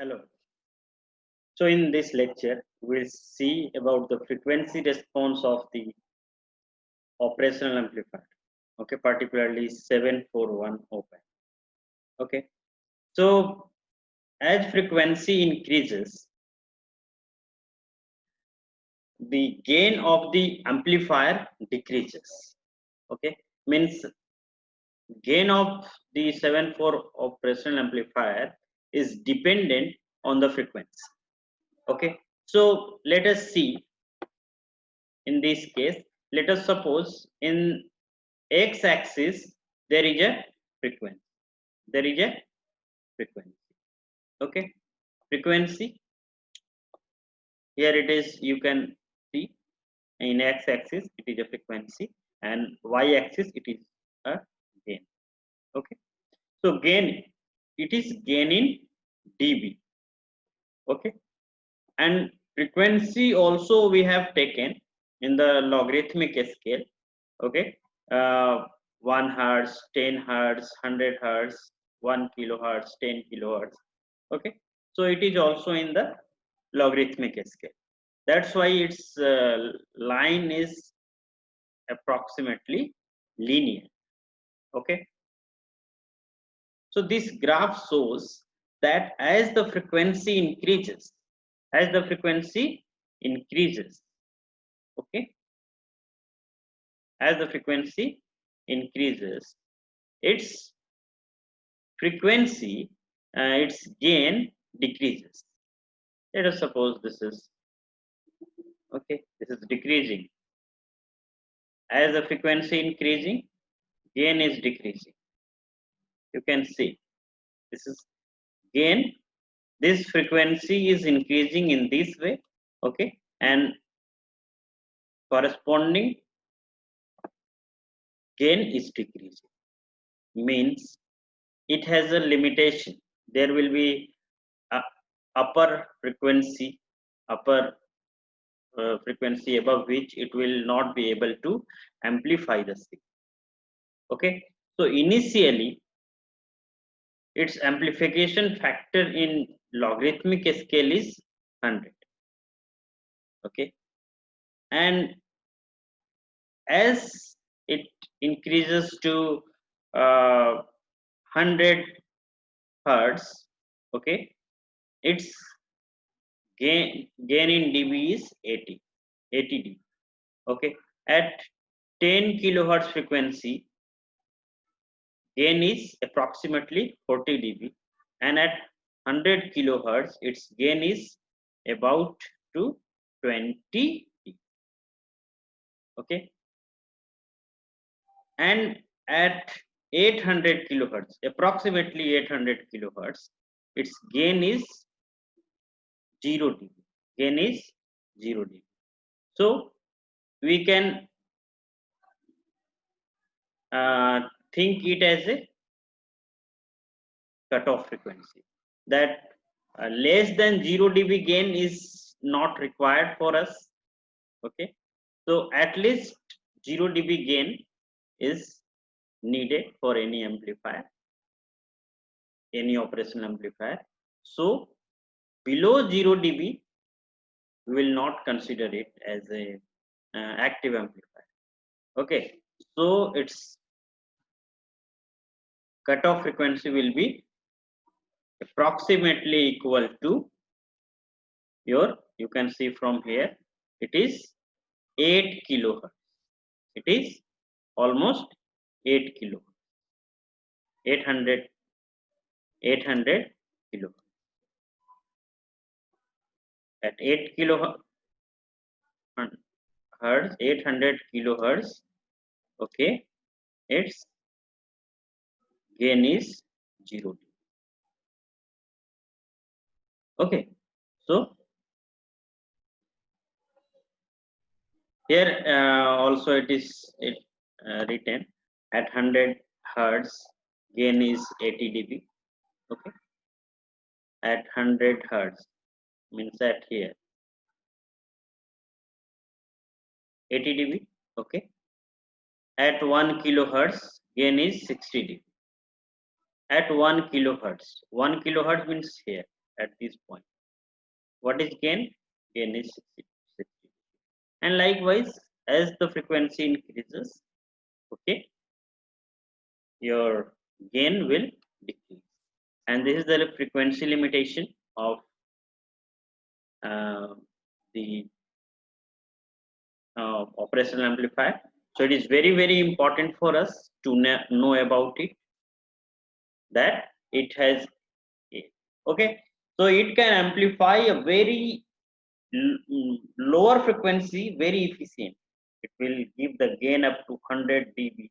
Hello. So in this lecture, we'll see about the frequency response of the operational amplifier. Okay, particularly 741 op-amp. Okay. So as frequency increases, the gain of the amplifier decreases. Okay, means gain of the 74 operational amplifier is dependent on the frequency. Okay, so let us see. In this case, let us suppose in x-axis there is a frequency. There is a frequency. Okay, frequency. Here it is. You can see in x-axis it is a frequency, and y-axis it is a gain. Okay, so gain, it is gain in dB. Okay, and frequency also we have taken in the logarithmic scale. Okay, uh, 1 hertz, 10 hertz, 100 hertz, 1 kilohertz, 10 kilohertz. Okay, so it is also in the logarithmic scale. That's why its line is approximately linear. Okay, so this graph shows that as the frequency increases, okay, as the frequency increases, its frequency, its gain decreases. Let us suppose this is okay, this is decreasing. As the frequency increasing, gain is decreasing. You can see this is gain. This frequency is increasing in this way, okay, and corresponding gain is decreasing. Means it has a limitation. There will be a upper frequency, upper frequency above which it will not be able to amplify the signal. Okay, so initially its amplification factor in logarithmic scale is 100. Okay, and as it increases to 100 hertz, okay, its gain in dB is 80 dB. Okay, at 10 kilohertz frequency, gain is approximately 40 dB, and at 100 kilohertz its gain is about to 20 dB. Okay, and at 800 kilohertz, approximately 800 kilohertz, its gain is 0 dB. Gain is 0 dB. So we can think it as a cutoff frequency, that less than 0 dB gain is not required for us. Okay, so at least 0 dB gain is needed for any amplifier, any operational amplifier. So below 0 dB we will not consider it as a active amplifier. Okay, so its cutoff frequency will be approximately equal to your, you can see from here, it is 8 kilohertz. It is almost 8 kilohertz. 800 kilohertz. At 8 kilohertz, 800 kilohertz, okay, its gain is 0. Okay, so here also it is written at 100 hertz gain is 80 dB. Okay, at 100 hertz means at here 80 dB. Okay, at 1 kilohertz gain is 60 dB. At 1 kilohertz, 1 kilohertz means here at this point. What is gain? Gain is 60. And likewise, as the frequency increases, okay, your gain will decrease. And this is the frequency limitation of the operational amplifier. So it is very, very important for us to know about it, that it has, okay, so it can amplify a very lower frequency very efficient. It will give the gain up to 100 dB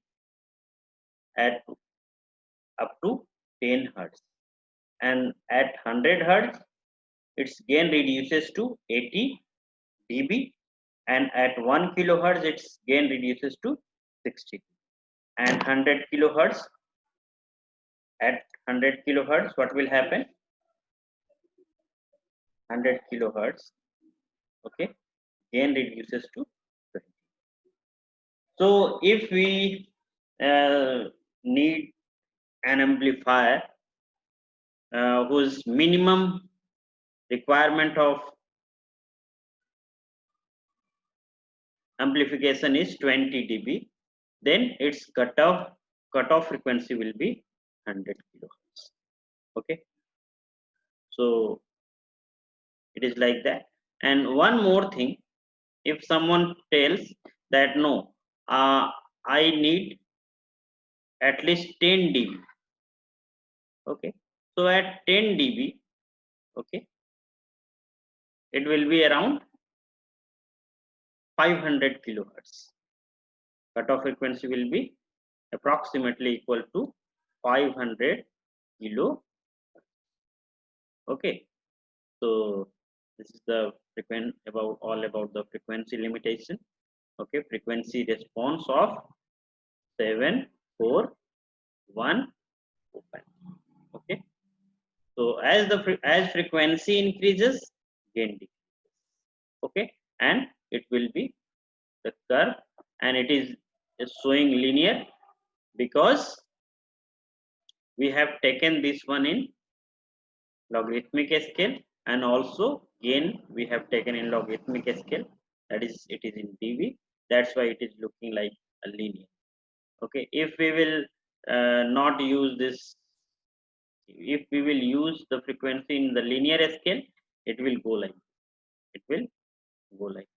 at up to 10 hertz, and at 100 hertz its gain reduces to 80 dB, and at 1 kilohertz its gain reduces to 60, and 100 kilohertz, at 100 kilohertz what will happen? 100 kilohertz, okay, gain reduces to 20. So if we need an amplifier whose minimum requirement of amplification is 20 dB, then its cutoff frequency will be 100 kilohertz. Okay, so it is like that. And one more thing, if someone tells that no, I need at least 10 dB, okay, so at 10 dB, okay, it will be around 500 kilohertz. Cutoff frequency will be approximately equal to 500 kilo. Okay, so this is the all about the frequency limitation. Okay, frequency response of 741 open. Okay, so as frequency increases, gain decreases. Okay, and it will be the curve, and it is showing linear because we have taken this one in logarithmic scale, and also gain we have taken in logarithmic scale, that is it is in dB. That's why it is looking like a linear. Okay, if we will not use this, if we will use the frequency in the linear scale, it will go like, it will go like,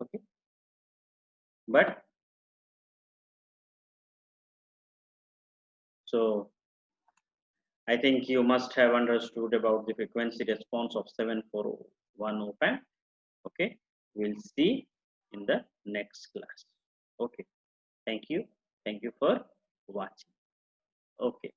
okay, but so I think you must have understood about the frequency response of 741 op-amp. Okay, we'll see in the next class. Okay, thank you for watching. Okay.